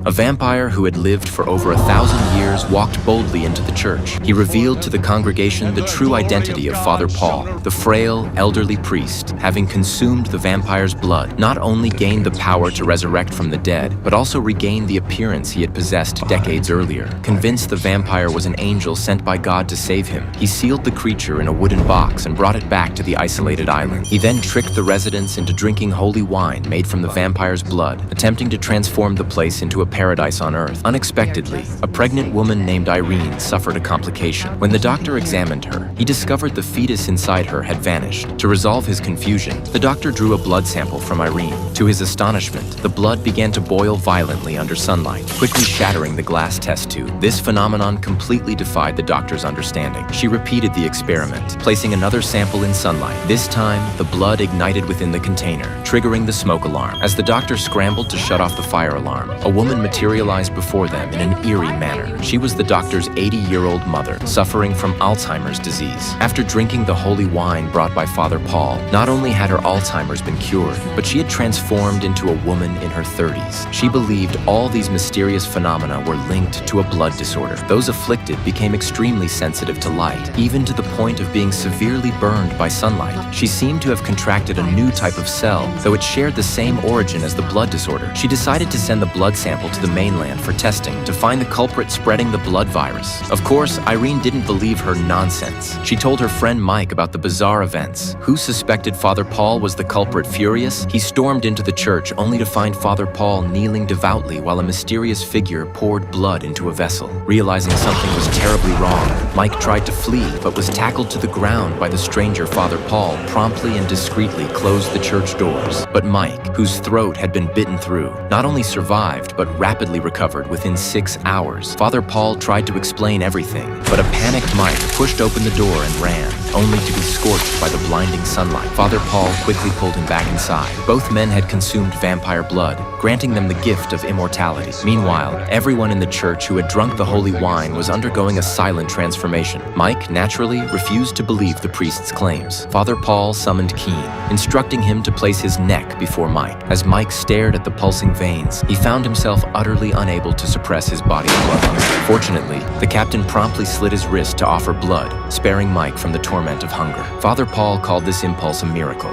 A vampire who had lived for over 1,000 years walked boldly into the church. He revealed to the congregation the true identity of Father Paul. The frail, elderly priest, having consumed the vampire's blood, not only gained the power to resurrect from the dead, but also regained the appearance he had possessed decades earlier. Convinced the vampire was an angel sent by God to save him, he sealed the creature in a wooden box and brought it back to the isolated island. He then tricked the residents into drinking holy wine made from the vampire's blood, attempting to transform the place into a paradise on Earth. Unexpectedly, a pregnant woman named Irene suffered a complication. When the doctor examined her, he discovered the fetus inside her had vanished. To resolve his confusion, the doctor drew a blood sample from Irene. To his astonishment, the blood began to boil violently under sunlight, quickly shattering the glass test tube. This phenomenon completely defied the doctor's understanding. She repeated the experiment, placing another sample in sunlight. This time, the blood ignited within the container, triggering the smoke alarm. As the doctor scrambled to shut off the fire alarm, a woman materialized before them in an eerie manner. She was the doctor's 80-year-old mother, suffering from Alzheimer's disease. After drinking the holy wine brought by Father Paul, not only had her Alzheimer's been cured, but she had transformed into a woman in her 30s. She believed all these mysterious phenomena were linked to a blood disorder. Those afflicted became extremely sensitive to light, even to the point of being severely burned by sunlight. She seemed to have contracted a new type of cell, though it shared the same origin as the blood disorder. She decided to send the blood sample to the mainland for testing to find the culprit spreading the blood virus. Of course, Irene didn't believe her nonsense. She told her friend Mike about the bizarre events. Who suspected Father Paul was the culprit furious? He stormed into the church only to find Father Paul kneeling devoutly while a mysterious figure poured blood into a vessel. Realizing something was terribly wrong, Mike tried to flee but was tackled to the ground by the stranger. Father Paul promptly and discreetly closed the church doors. But Mike, whose throat had been bitten through, not only survived but rapidly recovered within 6 hours. Father Paul tried to explain everything, but a panicked Mike pushed open the door and ran, only to be scorched by the blinding sunlight. Father Paul quickly pulled him back inside. Both men had consumed vampire blood, granting them the gift of immortality. Meanwhile, everyone in the church who had drunk the holy wine was undergoing a silent transformation. Mike, naturally, refused to believe the priest's claims. Father Paul summoned Keen, instructing him to place his neck before Mike. As Mike stared at the pulsing veins, he found himself utterly unable to suppress his body's blood hunger. Fortunately, the captain promptly slit his wrist to offer blood, sparing Mike from the torment of hunger. Father Paul called this impulse a miracle.